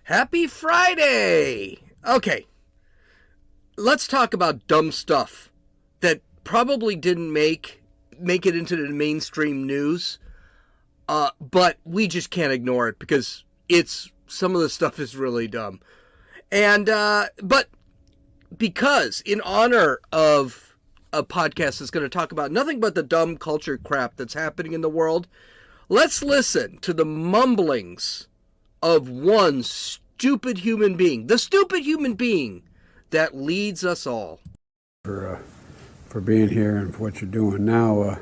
Happy Friday! Okay, let's talk about dumb stuff that probably didn't make it into the mainstream news, but we just can't ignore it because some of the stuff is really dumb. And but because in honor of a podcast that's going to talk about nothing but the dumb culture crap that's happening in the world, let's listen to the mumblings of one stupid human being, the stupid human being that leads us all. For being here and for what you're doing now,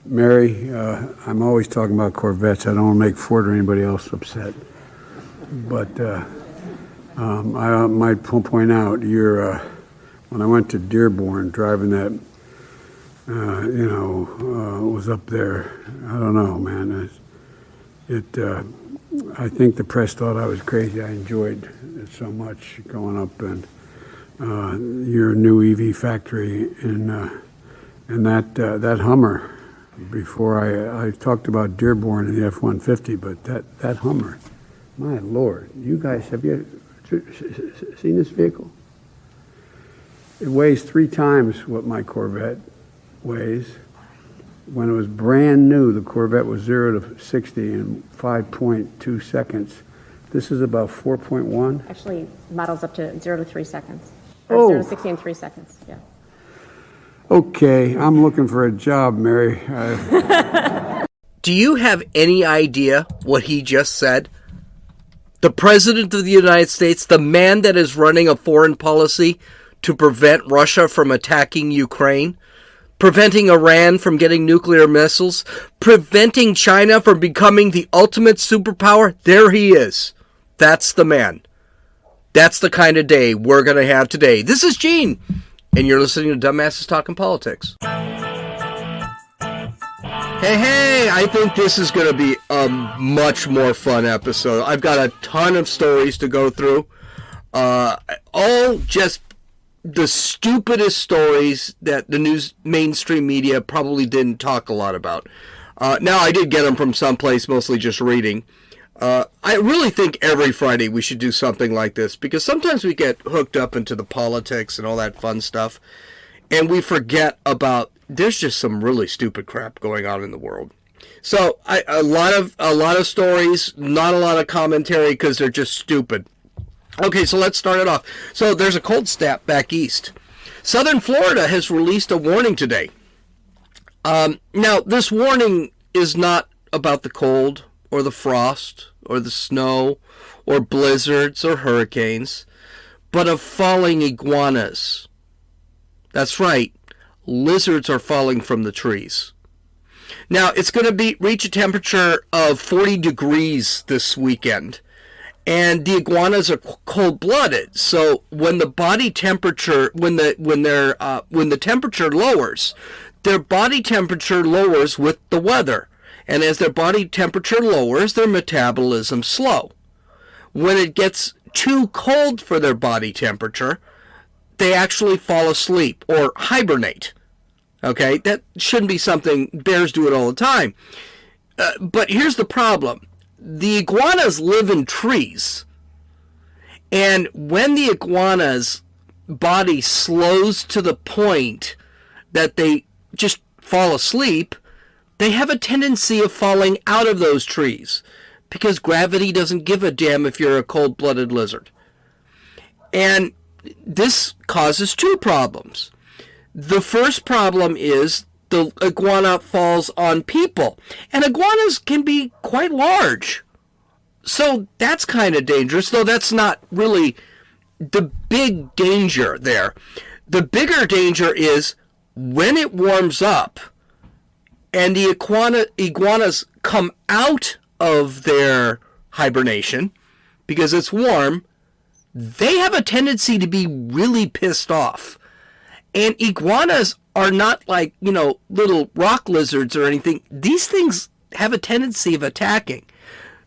Mary. I'm always talking about Corvettes. I don't want to make Ford or anybody else upset, but I might point out when I went to Dearborn, driving that, was up there. I don't know, man. I think the press thought I was crazy. I enjoyed it so much going up and your new EV factory and that Hummer. Before I talked about Dearborn and the F-150, but that Hummer, my Lord, you guys, have you seen this vehicle? It weighs 3 times what my Corvette weighs. When it was brand new, the Corvette was 0 to 60 in 5.2 seconds. This is about 4.1. Actually, models up to 0 to 3 seconds. Or 0 to 60 in 3 seconds, yeah. Okay, I'm looking for a job, Mary. Do you have any idea what he just said? The President of the United States, the man that is running a foreign policy to prevent Russia from attacking Ukraine, preventing Iran from getting nuclear missiles, preventing China from becoming the ultimate superpower, there he is. That's the man. That's the kind of day we're going to have today. This is Gene, and you're listening to Dumbasses Talking Politics. Hey, I think this is going to be a much more fun episode. I've got a ton of stories to go through. All just the stupidest stories that the mainstream media probably didn't talk a lot about. Now, I did get them from someplace, mostly just reading. I really think every Friday we should do something like this, because sometimes we get hooked up into the politics and all that fun stuff, and we forget about there's just some really stupid crap going on in the world. So a lot of stories, not a lot of commentary because they're just stupid. Okay, so let's start it off. So there's a cold snap back east. Southern Florida has released a warning today. Now, this warning is not about the cold or the frost or the snow or blizzards or hurricanes, but of falling iguanas. That's right, lizards are falling from the trees. Now, it's going to reach a temperature of 40 degrees this weekend. And the iguanas are cold-blooded, so when the body temperature, when the temperature lowers, their body temperature lowers with the weather, and as their body temperature lowers, their metabolism slow. When it gets too cold for their body temperature, they actually fall asleep or hibernate. Okay, that shouldn't be something bears do it all the time. But here's the problem. The iguanas live in trees, and when the iguana's body slows to the point that they just fall asleep, they have a tendency of falling out of those trees because gravity doesn't give a damn if you're a cold-blooded lizard. And this causes 2 problems. The first problem is the iguana falls on people. And iguanas can be quite large. So that's kind of dangerous, though that's not really the big danger there. The bigger danger is when it warms up and the iguanas come out of their hibernation because it's warm, they have a tendency to be really pissed off. And iguanas are not like, little rock lizards or anything. These things have a tendency of attacking.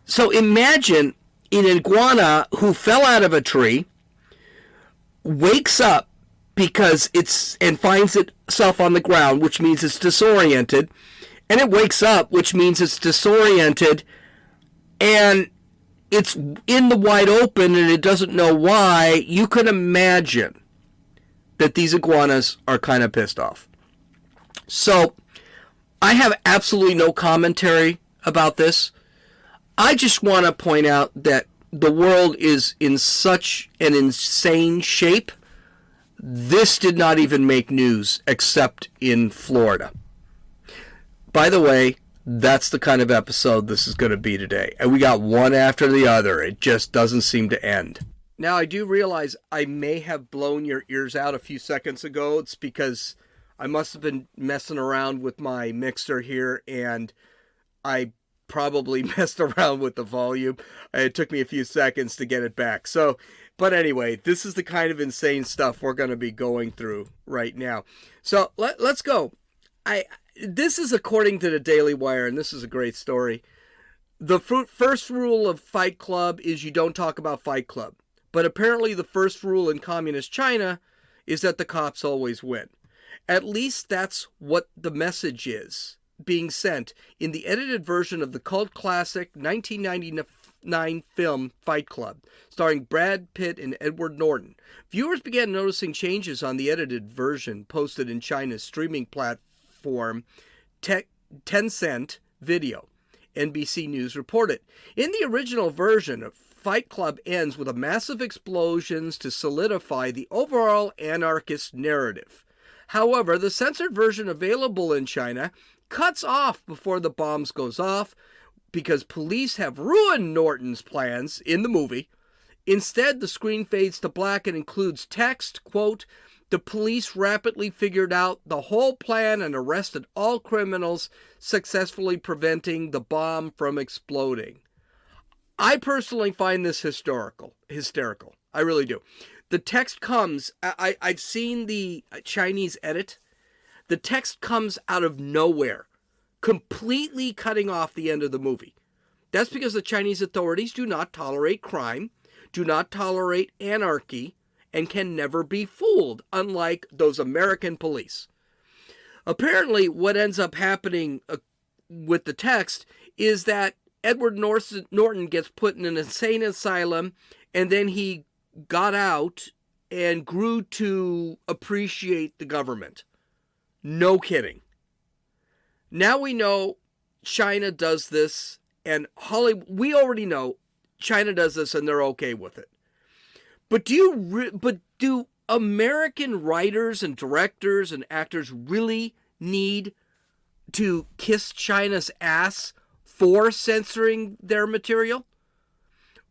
So imagine an iguana who fell out of a tree, wakes up and finds itself on the ground, which means it's disoriented, and it wakes up, which means it's disoriented, and it's in the wide open and it doesn't know why, you can imagine that these iguanas are kind of pissed off. So I have absolutely no commentary about this. I just want to point out that the world is in such an insane shape. This did not even make news except in Florida. By the way, that's the kind of episode this is going to be today. And we got one after the other. It just doesn't seem to end. Now, I do realize I may have blown your ears out a few seconds ago. It's because I must have been messing around with my mixer here, and I probably messed around with the volume. It took me a few seconds to get it back. So, but anyway, this is the kind of insane stuff we're going to be going through right now. So let's go. This is according to the Daily Wire, and this is a great story. The first rule of Fight Club is you don't talk about Fight Club. But apparently the first rule in communist China is that the cops always win. At least that's what the message is being sent in the edited version of the cult classic 1999 film Fight Club, starring Brad Pitt and Edward Norton. Viewers began noticing changes on the edited version posted in China's streaming platform Tencent Video, NBC News reported. In the original version, Fight Club ends with a massive explosions to solidify the overall anarchist narrative. However, the censored version available in China cuts off before the bombs goes off because police have ruined Norton's plans in the movie. Instead, the screen fades to black and includes text, quote, "The police rapidly figured out the whole plan and arrested all criminals, successfully preventing the bomb from exploding." I personally find this hysterical. I really do. The text comes, I've seen the Chinese edit. The text comes out of nowhere, completely cutting off the end of the movie. That's because the Chinese authorities do not tolerate crime, do not tolerate anarchy, and can never be fooled, unlike those American police. Apparently, what ends up happening with the text is that Edward Norton gets put in an insane asylum, and then he got out and grew to appreciate the government. No kidding. Now we know China does this, and Hollywood, we already know China does this, and they're okay with it. But do American writers and directors and actors really need to kiss China's ass for censoring their material?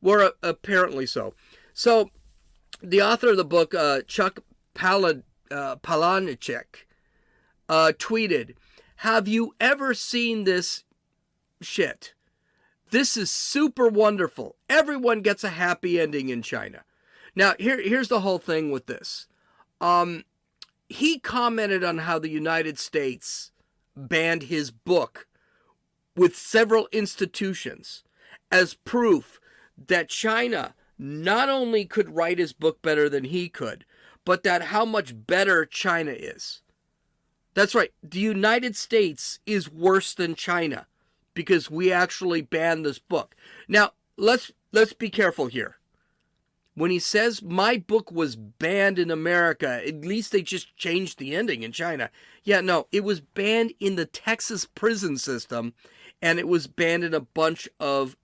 Well, apparently so. So, the author of the book, Chuck Palahniuk, tweeted, "Have you ever seen this shit? This is super wonderful. Everyone gets a happy ending in China." Now, here's the whole thing with this. He commented on how the United States banned his book with several institutions as proof that China not only could write his book better than he could, but that how much better China is. That's right. The United States is worse than China because we actually banned this book. Now, let's be careful here. When he says my book was banned in America, at least they just changed the ending in China. Yeah, no, it was banned in the Texas prison system, and it was banned in a bunch of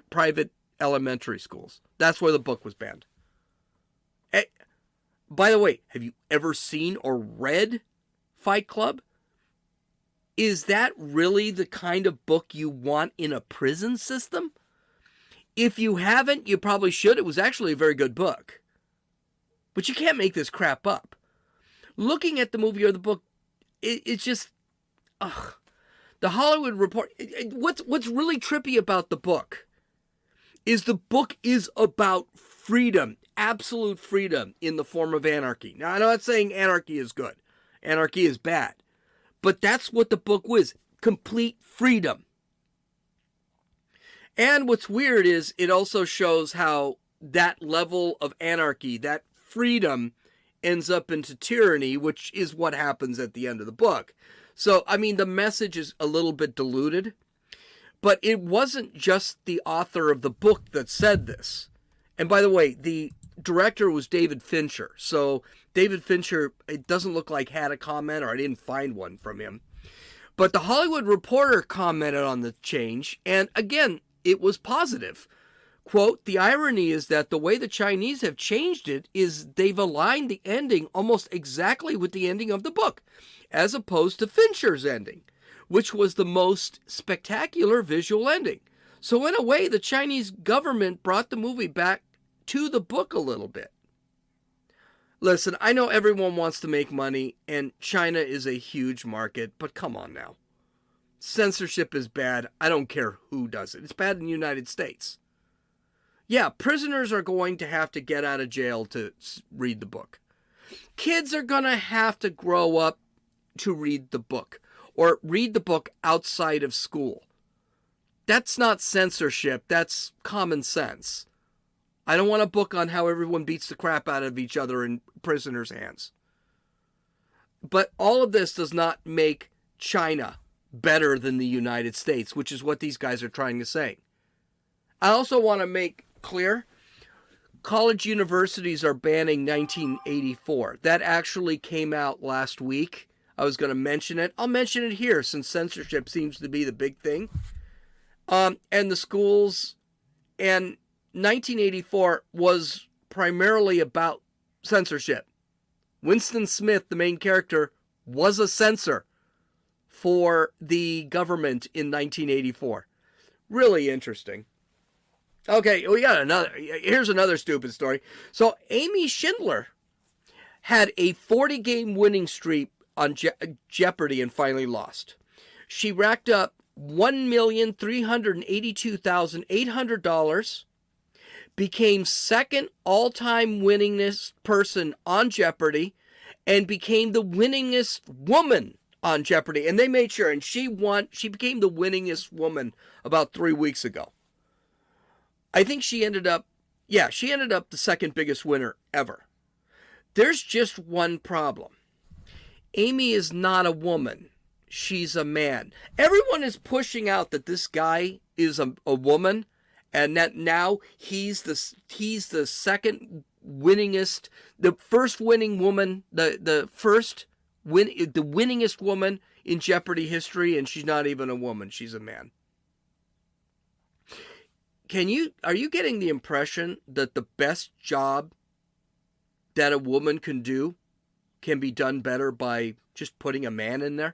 private elementary schools. That's where the book was banned. By the way, have you ever seen or read Fight Club? Is that really the kind of book you want in a prison system? If you haven't, you probably should. It was actually a very good book. But you can't make this crap up. Looking at the movie or the book, it's just... Ugh. The Hollywood Report... What's really trippy about the book is about freedom, absolute freedom in the form of anarchy. Now, I'm not saying anarchy is good. Anarchy is bad. But that's what the book was, complete freedom. And what's weird is it also shows how that level of anarchy, that freedom, ends up into tyranny, which is what happens at the end of the book. So, I mean, the message is a little bit diluted. But it wasn't just the author of the book that said this. And by the way, the director was David Fincher. So David Fincher, it doesn't look like had a comment, or I didn't find one from him. But the Hollywood Reporter commented on the change, and again, it was positive. Quote, the irony is that the way the Chinese have changed it is they've aligned the ending almost exactly with the ending of the book, as opposed to Fincher's ending, which was the most spectacular visual ending. So in a way, the Chinese government brought the movie back to the book a little bit. Listen, I know everyone wants to make money, and China is a huge market, but come on now. Censorship is bad. I don't care who does it. It's bad in the United States. Yeah, prisoners are going to have to get out of jail to read the book. Kids are going to have to grow up to read the book, or read the book outside of school. That's not censorship. That's common sense. I don't want a book on how everyone beats the crap out of each other in prisoners' hands. But all of this does not make China better than the United States, which is what these guys are trying to say. I also want to make clear, college universities are banning 1984. That actually came out last week. I was going to mention it. I'll mention it here since censorship seems to be the big thing. And the schools, and 1984 was primarily about censorship. Winston Smith, the main character, was a censor for the government in 1984. Really interesting. Okay, we got here's another stupid story. So Amy Schindler had a 40-game winning streak on Jeopardy and finally lost. She racked up $1,382,800, became second all-time winningest person on Jeopardy, and became the winningest woman on Jeopardy. And they made sure, and she became the winningest woman about 3 weeks ago. I think she ended up the second biggest winner ever. There's just one problem. Amy is not a woman. She's a man. Everyone is pushing out that this guy is a woman, and that now he's the second winningest, the first winning woman, the winningest woman in Jeopardy history, and she's not even a woman. She's a man. Are you getting the impression that the best job that a woman can do can be done better by just putting a man in there?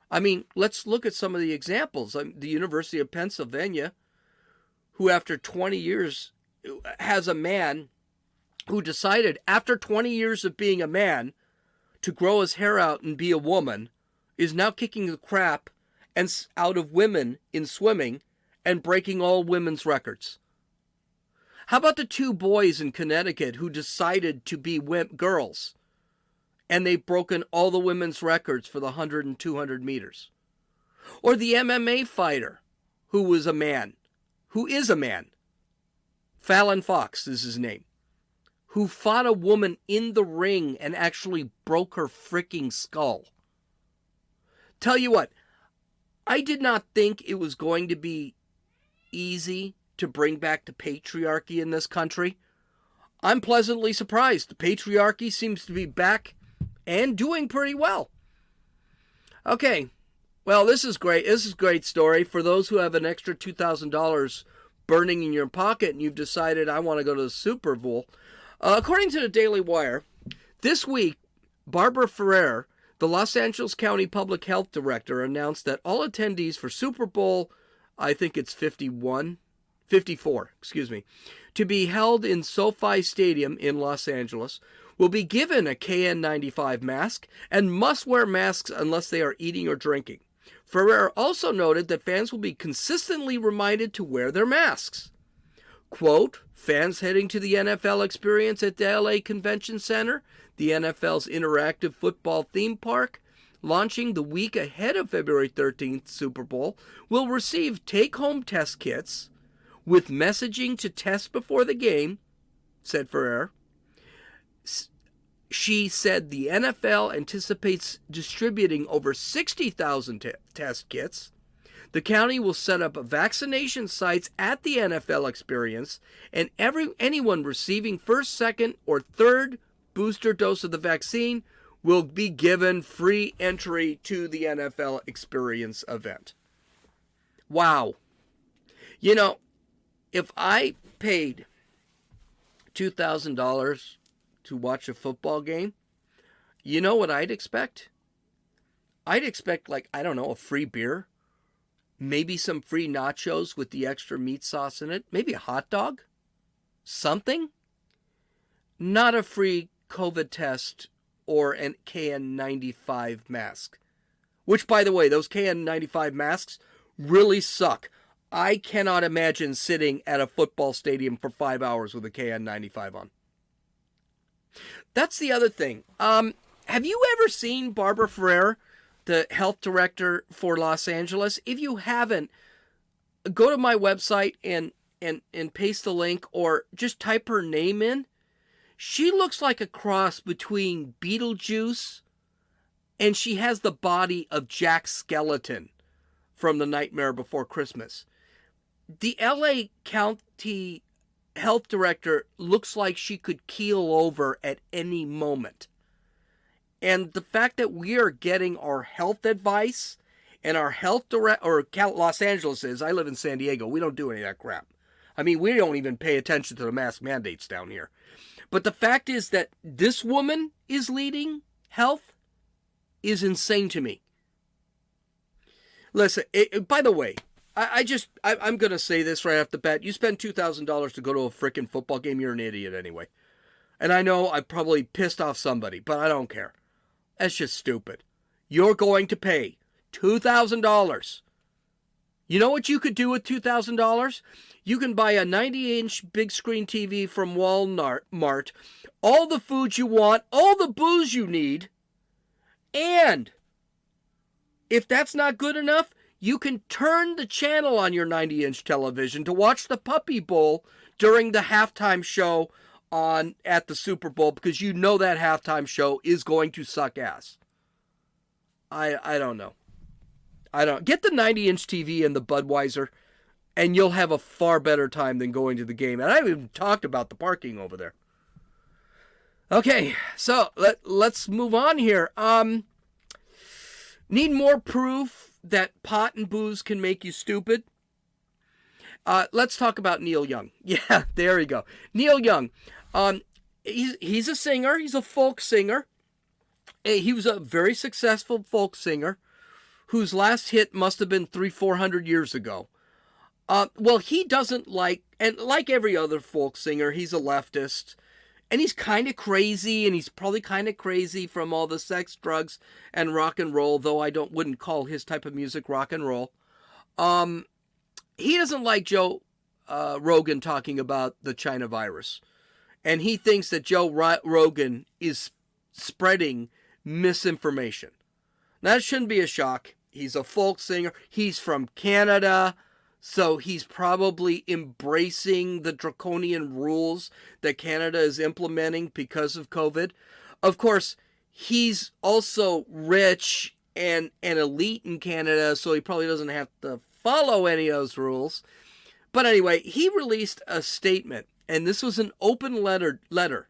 I mean, let's look at some of the examples. The University of Pennsylvania, who after 20 years has a man who decided after 20 years of being a man to grow his hair out and be a woman, is now kicking the crap out of women in swimming and breaking all women's records. How about the two boys in Connecticut who decided to be girls, and they've broken all the women's records for the 100 and 200 meters? Or the MMA fighter who is a man, Fallon Fox is his name, who fought a woman in the ring and actually broke her freaking skull. Tell you what, I did not think it was going to be easy to bring back the patriarchy in this country. I'm pleasantly surprised. The patriarchy seems to be back and doing pretty well. Okay, well, this is great. This is a great story. For those who have an extra $2,000 burning in your pocket and you've decided, I want to go to the Super Bowl. According to the Daily Wire, this week, Barbara Ferrer, the Los Angeles County Public Health Director, announced that all attendees for Super Bowl, I think it's 54, to be held in SoFi Stadium in Los Angeles, will be given a KN95 mask and must wear masks unless they are eating or drinking. Ferrer also noted that fans will be consistently reminded to wear their masks. Quote, fans heading to the NFL experience at the LA Convention Center, the NFL's interactive football theme park, launching the week ahead of February 13th Super Bowl, will receive take-home test kits with messaging to test before the game, said Ferrer. She said the NFL anticipates distributing over 60,000 test kits. The county will set up vaccination sites at the NFL experience, and anyone receiving first, second, or third booster dose of the vaccine will be given free entry to the NFL experience event. Wow. You know, if I paid $2,000 to watch a football game, you know what I'd expect? I'd expect, like, I don't know, a free beer, maybe some free nachos with the extra meat sauce in it, maybe a hot dog, something. Not a free COVID test or an KN95 mask. Which, by the way, those KN95 masks really suck. I cannot imagine sitting at a football stadium for 5 hours with a KN95 on. That's the other thing. Have you ever seen Barbara Ferrer, the health director for Los Angeles? If you haven't, go to my website and paste the link, or just type her name in. She looks like a cross between Beetlejuice, and she has the body of Jack Skellington from The Nightmare Before Christmas. The LA County health director looks like she could keel over at any moment. And the fact that we are getting our health advice and our health Los Angeles is, I live in San Diego, we don't do any of that crap. I mean, we don't even pay attention to the mask mandates down here. But the fact is that this woman is leading health is insane to me. Listen, by the way, I'm going to say this right off the bat. You spend $2,000 to go to a freaking football game, you're an idiot anyway. And I know I probably pissed off somebody, but I don't care. That's just stupid. You're going to pay $2,000. You know what you could do with $2,000? You can buy a 90-inch big screen TV from Walmart, all the food you want, all the booze you need, and if that's not good enough, you can turn the channel on your 90-inch television to watch the Puppy Bowl during the halftime show at the Super Bowl, because you know that halftime show is going to suck ass. I don't know. Get the 90-inch TV and the Budweiser, and you'll have a far better time than going to the game. And I haven't even talked about the parking over there. Okay, so let's move on here. Need more proof that pot and booze can make you stupid? Let's talk about Neil Young. Yeah, there you go. Neil Young. He's a singer. He's a folk singer. He was a very successful folk singer whose last hit must have been 300-400 years ago. Well, he doesn't and like every other folk singer, he's a leftist. And he's kind of crazy, and he's probably kind of crazy from all the sex, drugs, and rock and roll, though I wouldn't call his type of music rock and roll. He doesn't like Joe Rogan talking about the China virus. And he thinks that Joe Rogan is spreading misinformation. That shouldn't be a shock. He's a folk singer. He's from Canada. So he's probably embracing the draconian rules that Canada is implementing because of COVID. Of course, he's also rich and an elite in Canada, so he probably doesn't have to follow any of those rules. But anyway, he released a statement, and this was an open letter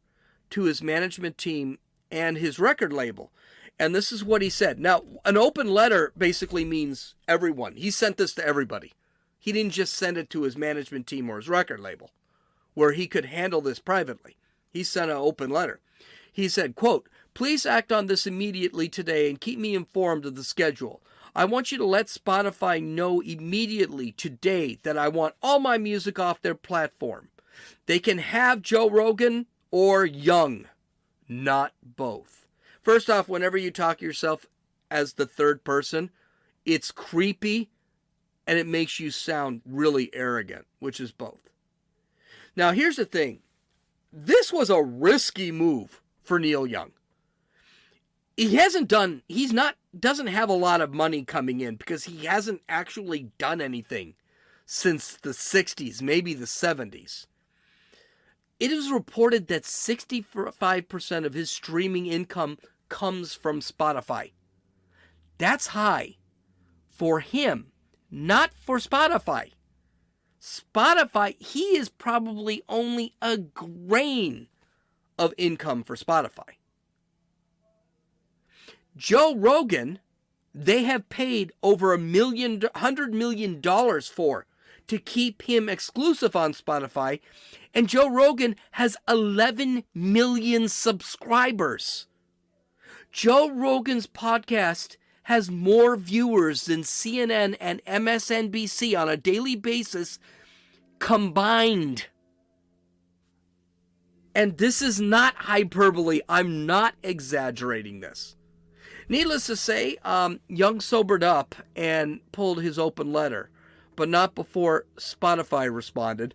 to his management team and his record label. And this is what he said. Now, an open letter basically means everyone. He sent this to everybody. He didn't just send it to his management team or his record label, where he could handle this privately. He sent an open letter. He said, quote, "Please act on this immediately today and keep me informed of the schedule. I want you to let Spotify know immediately today that I want all my music off their platform. They can have Joe Rogan or Young, not both." First off, whenever you talk yourself as the third person, it's creepy and it makes you sound really arrogant, which is both. Now, here's the thing. This was a risky move for Neil Young. Doesn't have a lot of money coming in because he hasn't actually done anything since the 60s, maybe the 70s. It is reported that 65% of his streaming income comes from Spotify. That's high for him, not for Spotify. Spotify, he is probably only a grain of income for Spotify. Joe Rogan, they have paid over $100 million for to keep him exclusive on Spotify, and Joe Rogan has 11 million subscribers. Joe Rogan's podcast has more viewers than CNN and MSNBC on a daily basis combined. And this is not hyperbole. I'm not exaggerating this. Needless to say, Young sobered up and pulled his open letter, but not before Spotify responded.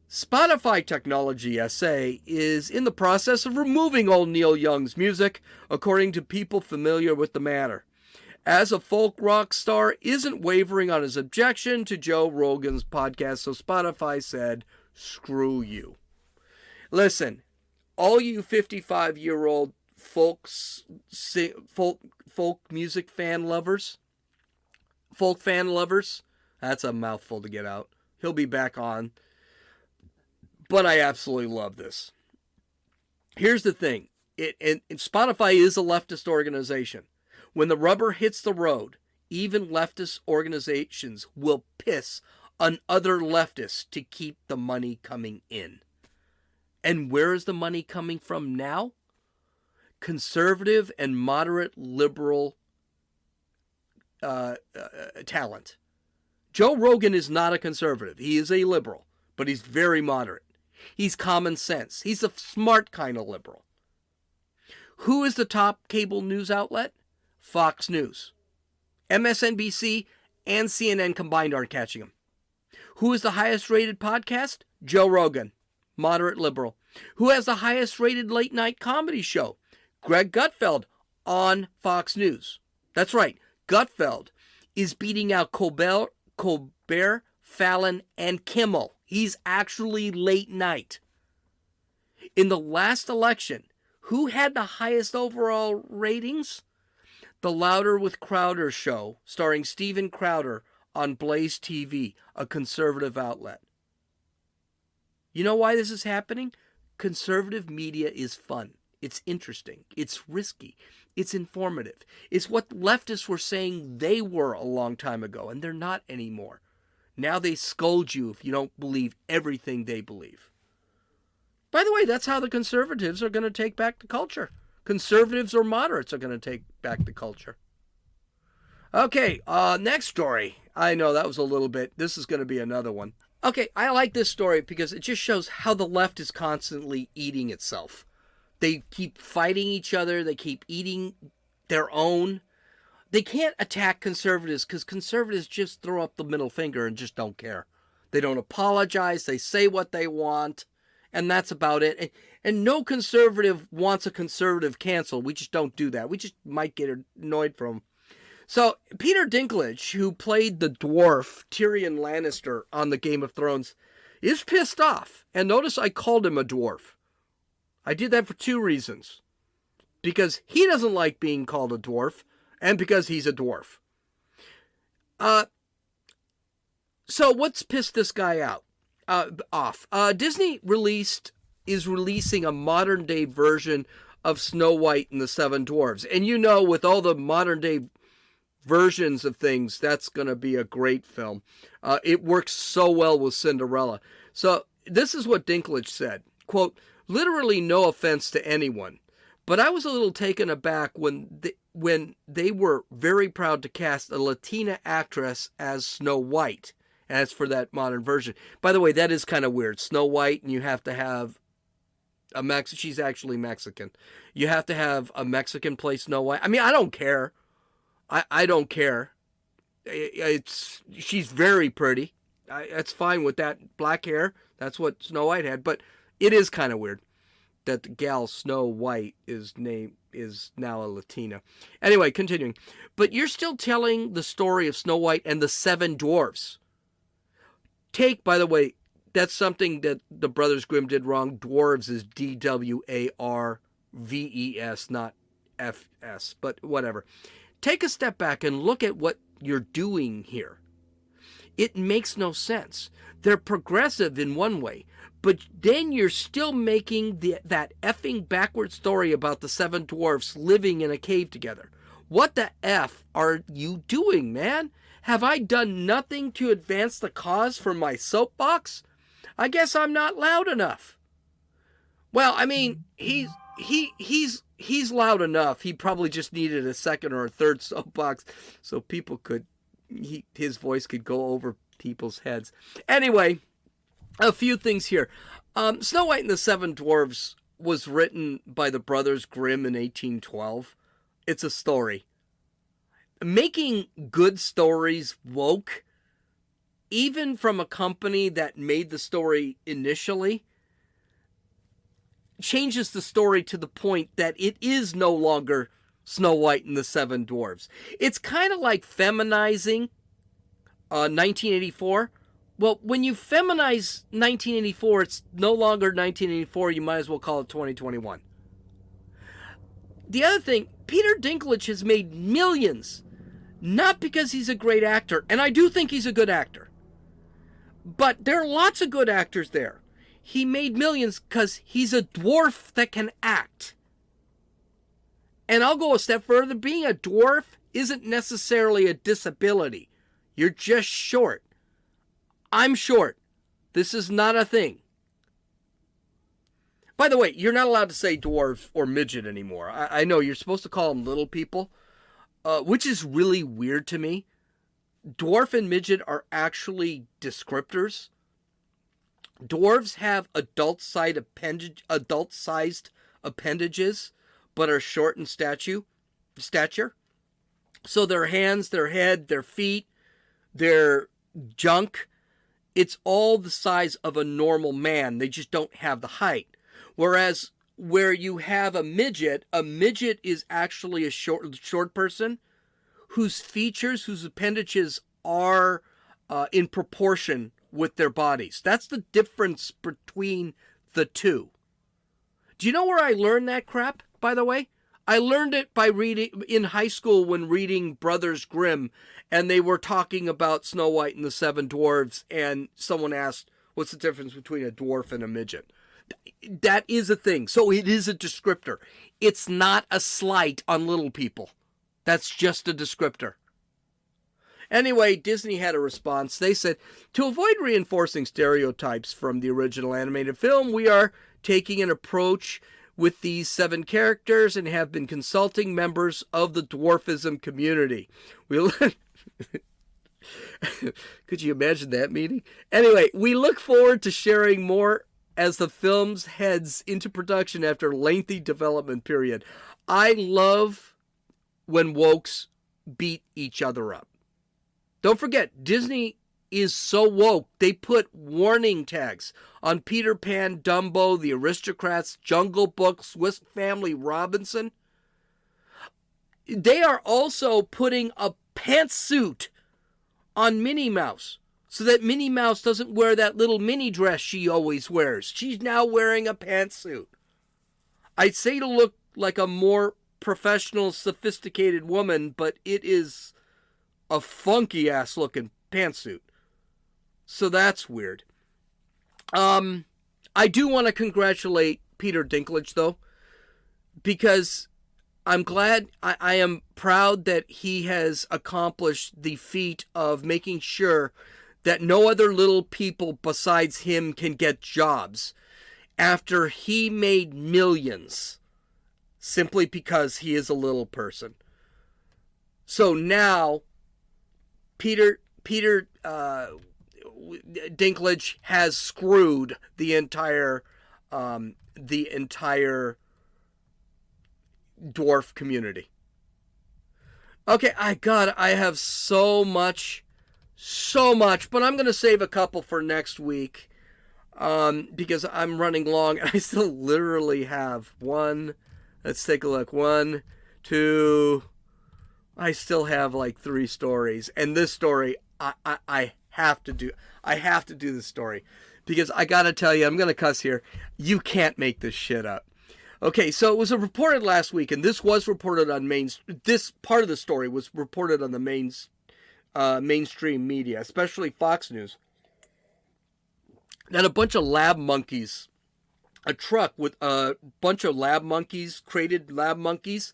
Spotify Technology SA is in the process of removing old Neil Young's music, according to people familiar with the matter. As a folk rock star isn't wavering on his objection to Joe Rogan's podcast, so Spotify said, screw you. Listen, all you 55-year-old folk music fan lovers, that's a mouthful to get out. He'll be back on. But I absolutely love this. Here's the thing. Spotify is a leftist organization. When the rubber hits the road, even leftist organizations will piss on other leftists to keep the money coming in. And where is the money coming from now? Conservative and moderate liberal talent. Joe Rogan is not a conservative. He is a liberal, but he's very moderate. He's common sense. He's a smart kind of liberal. Who is the top cable news outlet? Fox News. MSNBC and CNN combined aren't catching him. Who is the highest rated podcast? Joe Rogan. Moderate liberal. Who has the highest rated late night comedy show? Greg Gutfeld on Fox News. That's right. Gutfeld is beating out Colbert, Fallon, and Kimmel. He's actually late night. In the last election, who had the highest overall ratings? The Louder with Crowder show, starring Steven Crowder on Blaze TV, a conservative outlet. You know why this is happening? Conservative media is fun. It's interesting. It's risky. It's informative. It's what leftists were saying they were a long time ago, and they're not anymore. Now they scold you if you don't believe everything they believe. By the way, that's how the conservatives are going to take back the culture. Conservatives or moderates are going to take back the culture. Okay, next story. I know that was a little bit. This is going to be another one. Okay, I like this story because it just shows how the left is constantly eating itself. They keep fighting each other. They keep eating their own. They can't attack conservatives because conservatives just throw up the middle finger and just don't care. They don't apologize. They say what they want, and that's about it. And no conservative wants a conservative canceled. We just don't do that. We just might get annoyed from them. So Peter Dinklage, who played the dwarf Tyrion Lannister on the Game of Thrones, is pissed off. And notice I called him a dwarf. I did that for two reasons. Because he doesn't like being called a dwarf, and because he's a dwarf. So what's pissed this guy off? Disney is releasing a modern day version of Snow White and the Seven Dwarfs. And you know, with all the modern day versions of things, that's going to be a great film. It works so well with Cinderella. So this is what Dinklage said, quote, "Literally no offense to anyone, but I was a little taken aback when they were very proud to cast a Latina actress as Snow White, as for that modern version." By the way, that is kind of weird. Snow White, and you have to have she's actually Mexican. You have to have a Mexican play Snow White. I mean, I don't care. I don't care. She's very pretty. That's fine with that black hair. That's what Snow White had. But it is kind of weird that the gal Snow White is now a Latina. Anyway, continuing. But you're still telling the story of Snow White and the Seven Dwarfs. By the way, that's something that the Brothers Grimm did wrong. Dwarves is DWARVES, not FS, but whatever. Take a step back and look at what you're doing here. It makes no sense. They're progressive in one way, but then you're still making that effing backward story about the seven dwarfs living in a cave together. What the F are you doing, man? Have I done nothing to advance the cause from my soapbox? I guess I'm not loud enough. Well, I mean, he's loud enough. He probably just needed a second or a third soapbox so people could, his voice could go over people's heads. Anyway, a few things here. Snow White and the Seven Dwarfs was written by the Brothers Grimm in 1812. It's a story. Making good stories woke, even from a company that made the story initially, changes the story to the point that it is no longer Snow White and the Seven Dwarfs. It's kind of like feminizing 1984. Well, when you feminize 1984, it's no longer 1984. You might as well call it 2021. The other thing, Peter Dinklage has made millions, not because he's a great actor, and I do think he's a good actor, but there are lots of good actors there. He made millions because he's a dwarf that can act. And I'll go a step further. Being a dwarf isn't necessarily a disability. You're just short. I'm short. This is not a thing. By the way, you're not allowed to say dwarf or midget anymore. I know you're supposed to call them little people, which is really weird to me. Dwarf and midget are actually descriptors. Dwarves have adult-sized appendages, but are short in stature. So their hands, their head, their feet, their junk, it's all the size of a normal man. They just don't have the height. Whereas where you have a midget is actually a short person whose features, whose appendages are in proportion with their bodies. That's the difference between the two. Do you know where I learned that crap, by the way? I learned it by reading in high school when reading Brothers Grimm, and they were talking about Snow White and the Seven Dwarfs, and someone asked, what's the difference between a dwarf and a midget? That is a thing. So it is a descriptor. It's not a slight on little people. That's just a descriptor. Anyway, Disney had a response. They said, to avoid reinforcing stereotypes from the original animated film, we are taking an approach with these 7 characters and have been consulting members of the dwarfism community. Could you imagine that meeting? Anyway, we look forward to sharing more as the film heads into production after a lengthy development period. I love when wokes beat each other up. Don't forget, Disney is so woke, they put warning tags on Peter Pan, Dumbo, The Aristocrats, Jungle Book, Swiss Family Robinson. They are also putting a pantsuit on Minnie Mouse so that Minnie Mouse doesn't wear that little mini dress she always wears. She's now wearing a pantsuit. I'd say to look like a more professional, sophisticated woman, but it is a funky ass looking pantsuit. So that's weird. I do want to congratulate Peter Dinklage though, because I'm glad, I am proud that he has accomplished the feat of making sure that no other little people besides him can get jobs after he made millions simply because he is a little person. So now Peter Dinklage has screwed the entire dwarf community. Okay, I have so much, but I'm going to save a couple for next week because I'm running long and I still literally have one. Let's take a look. 1, 2. I still have like 3 stories, and this story I have to do. I have to do this story because I gotta tell you, I'm gonna cuss here. You can't make this shit up. Okay, so it was reported last week, and this was reported on this part of the story was reported on the main mainstream media, especially Fox News, that a bunch of lab monkeys, a truck with a bunch of lab monkeys, crated lab monkeys,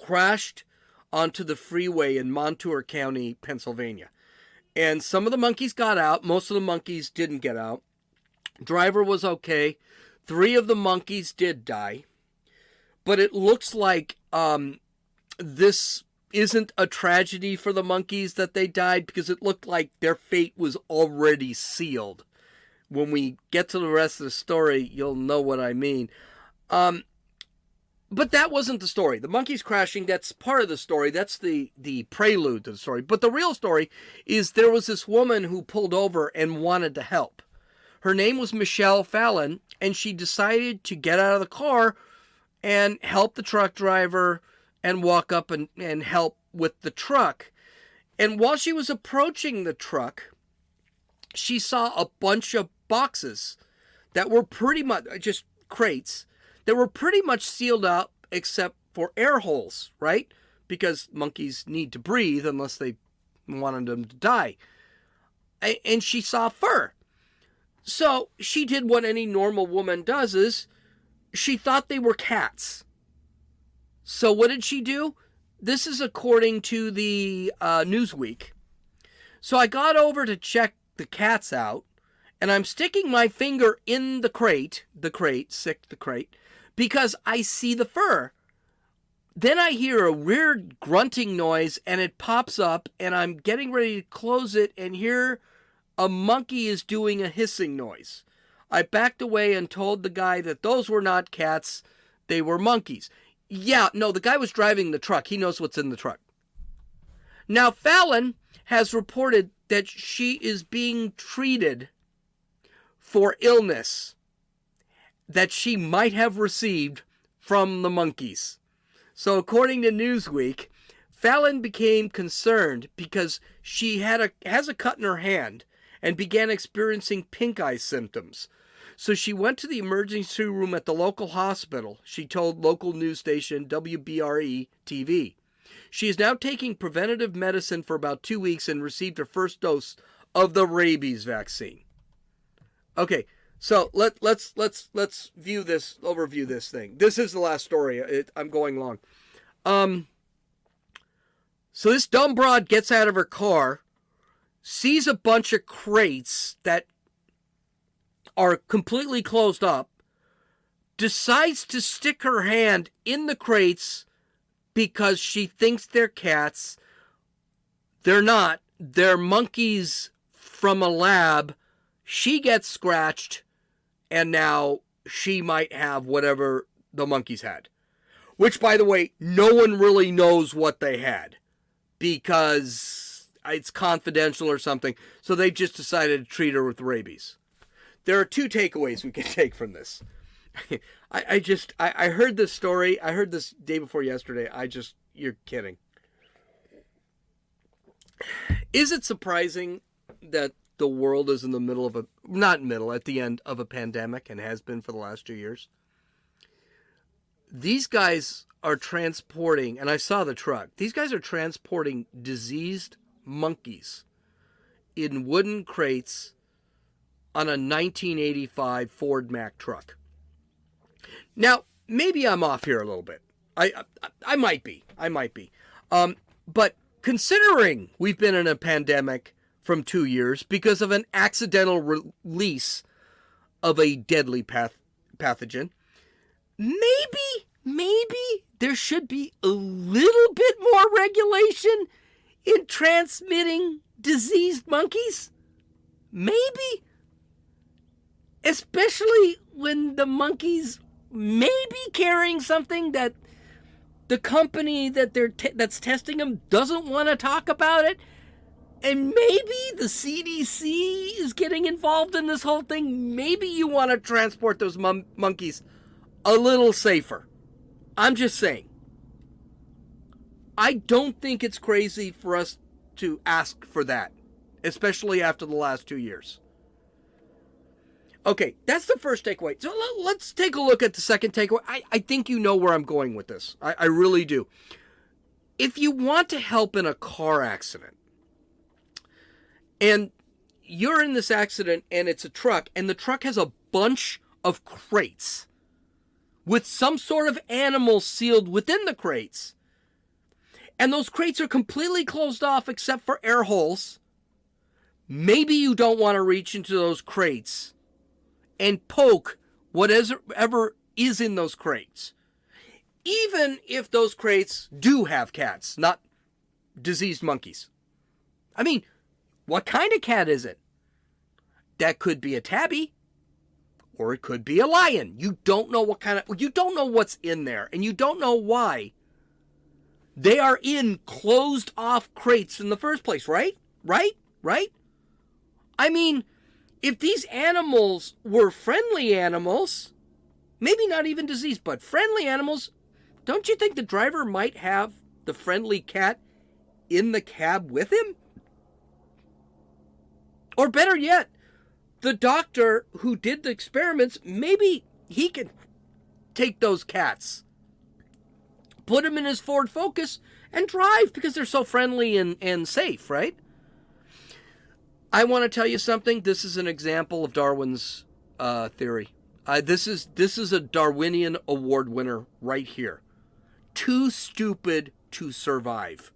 crashed onto the freeway in Montour County, Pennsylvania. And some of the monkeys got out. Most of the monkeys didn't get out. Driver was okay. 3 of the monkeys did die. But it looks like this isn't a tragedy for the monkeys that they died, because it looked like their fate was already sealed. When we get to the rest of the story, you'll know what I mean. But that wasn't the story. The monkeys crashing, that's part of the story. That's the prelude to the story. But the real story is there was this woman who pulled over and wanted to help. Her name was Michelle Fallon, and she decided to get out of the car and help the truck driver and walk up and help with the truck. And while she was approaching the truck, she saw a bunch of boxes that were pretty much just crates that were pretty much sealed up except for air holes, right? Because monkeys need to breathe unless they wanted them to die. And she saw fur. So she did what any normal woman does, is she thought they were cats. So what did she do? This is according to the Newsweek. So I got over to check the cats out, and I'm sticking my finger in the crate, because I see the fur. Then I hear a weird grunting noise, and it pops up, and I'm getting ready to close it, and here a monkey is doing a hissing noise. I backed away and told the guy that those were not cats, they were monkeys. Yeah, no, the guy was driving the truck. He knows what's in the truck. Now, Fallon has reported that she is being treated for illness that she might have received from the monkeys. So according to Newsweek, Fallon became concerned because she has a cut in her hand and began experiencing pink eye symptoms. So she went to the emergency room at the local hospital, she told local news station WBRE TV. She is now taking preventative medicine for about 2 weeks and received her first dose of the rabies vaccine. Okay, so let's overview this thing. This is the last story. I'm going long. So this dumb broad gets out of her car, sees a bunch of crates that are completely closed up, decides to stick her hand in the crates because she thinks they're cats. They're not. They're monkeys from a lab. She gets scratched, and now she might have whatever the monkeys had. Which, by the way, no one really knows what they had, because it's confidential or something. So they just decided to treat her with rabies. There are 2 takeaways we can take from this. I heard this story. I heard this day before yesterday. You're kidding. Is it surprising that the world is in the middle of at the end of a pandemic, and has been for the last 2 years? These guys are transporting, and I saw the truck, these guys are transporting diseased monkeys in wooden crates on a 1985 Ford Mack truck. Now, maybe I'm off here a little bit. I might be. But considering we've been in a pandemic from 2 years because of an accidental release of a deadly pathogen, maybe there should be a little bit more regulation in transmitting diseased monkeys. Maybe. Especially when the monkeys may be carrying something that the company that's testing them doesn't want to talk about it. And maybe the CDC is getting involved in this whole thing. Maybe you want to transport those monkeys a little safer. I'm just saying. I don't think it's crazy for us to ask for that, especially after the last 2 years. Okay, that's the first takeaway. So let's take a look at the second takeaway. I think you know where I'm going with this. I really do. If you want to help in a car accident, And you're in this accident, and it's a truck, and the truck has a bunch of crates with some sort of animal sealed within the crates. And those crates are completely closed off except for air holes. Maybe you don't want to reach into those crates and poke whatever is in those crates. Even if those crates do have cats, not diseased monkeys. I mean, what kind of cat is it? That could be a tabby, or it could be a lion. You don't know you don't know what's in there, and you don't know why they are in closed off crates in the first place, right? Right? I mean, if these animals were friendly animals, maybe not even diseased, but friendly animals, don't you think the driver might have the friendly cat in the cab with him? Or better yet, the doctor who did the experiments, maybe he could take those cats, put them in his Ford Focus, and drive because they're so friendly and safe, right? I want to tell you something. This is an example of Darwin's theory. This is a Darwinian Award winner right here. Too stupid to survive.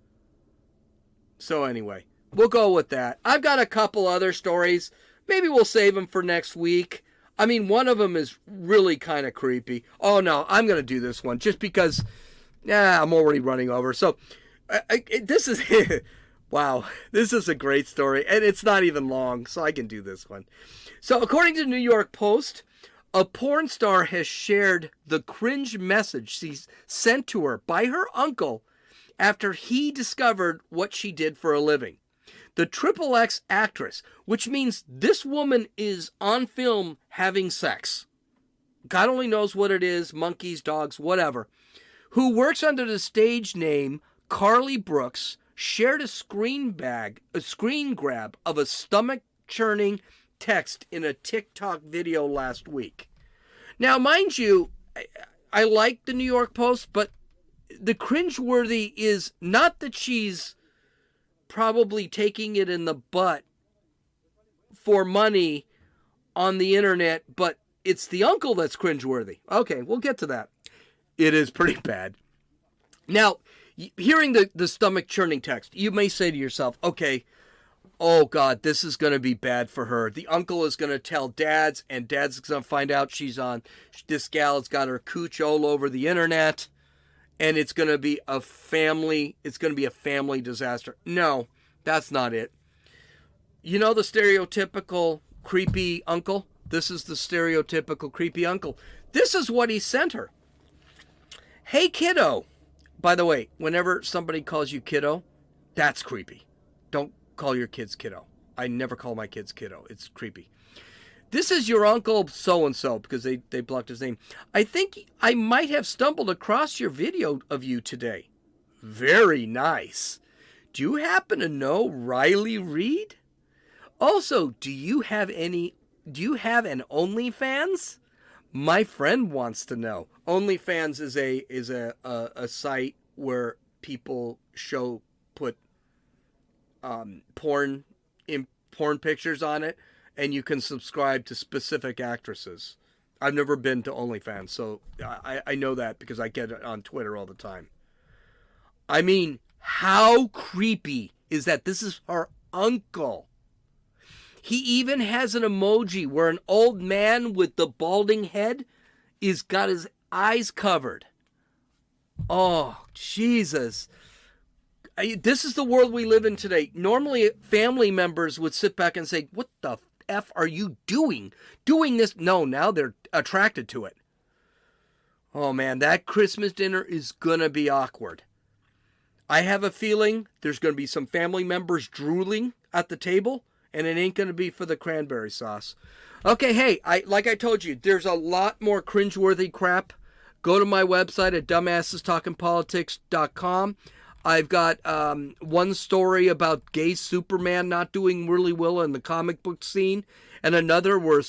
So anyway, we'll go with that. I've got a couple other stories. Maybe we'll save them for next week. I mean, one of them is really kind of creepy. Oh no, I'm going to do this one just because I'm already running over. So this is... Wow, this is a great story, and it's not even long, so I can do this one. So according to the New York Post, a porn star has shared the cringe message she's sent to her by her uncle after he discovered what she did for a living. The XXX actress, which means this woman is on film having sex. God only knows what it is, monkeys, dogs, whatever. Who works under the stage name Carly Brooks, shared a screen grab of a stomach-churning text in a TikTok video last week. Now, mind you, I like the New York Post, but the cringeworthy is not that she's probably taking it in the butt for money on the internet, but it's the uncle that's cringeworthy. Okay, we'll get to that. It is pretty bad. Now, hearing the stomach churning text, you may say to yourself, okay, oh God, this is going to be bad for her. The uncle is going to tell dads, and dad's going to find out this gal's got her cooch all over the internet, and it's going to be a family disaster. No, that's not it. You know the stereotypical creepy uncle? This is the stereotypical creepy uncle. This is what he sent her. Hey, kiddo. By the way, whenever somebody calls you kiddo, that's creepy. Don't call your kids kiddo. I never call my kids kiddo. It's creepy. This is your uncle so-and-so, because they blocked his name. I think I might have stumbled across your video of you today. Very nice. Do you happen to know Riley Reid? Also, do you have an OnlyFans? My friend wants to know. OnlyFans is a site where people put porn pictures on it, and you can subscribe to specific actresses. I've never been to OnlyFans, so I know that because I get it on Twitter all the time. I mean, how creepy is that? This is her uncle. He even has an emoji where an old man with the balding head is got his eyes covered. Oh, Jesus. This is the world we live in today. Normally, family members would sit back and say, what the F are you doing? Doing this? No, now they're attracted to it. Oh, man, that Christmas dinner is going to be awkward. I have a feeling there's going to be some family members drooling at the table, and it ain't going to be for the cranberry sauce. Okay, hey, like I told you, there's a lot more cringeworthy crap. Go to my website at dumbassestalkingpolitics.com. I've got one story about gay Superman not doing really well in the comic book scene, and another where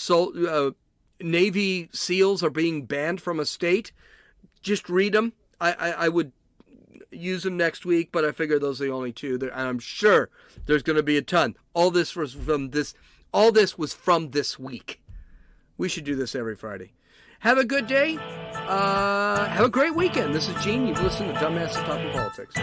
Navy SEALs are being banned from a state. Just read them. I would use them next week, but I figure those are the only two. And I'm sure there's going to be a ton. All this was from this week. We should do this every Friday. Have a good day. Have a great weekend. This is Gene. You've listened to Dumbasses Talking Politics.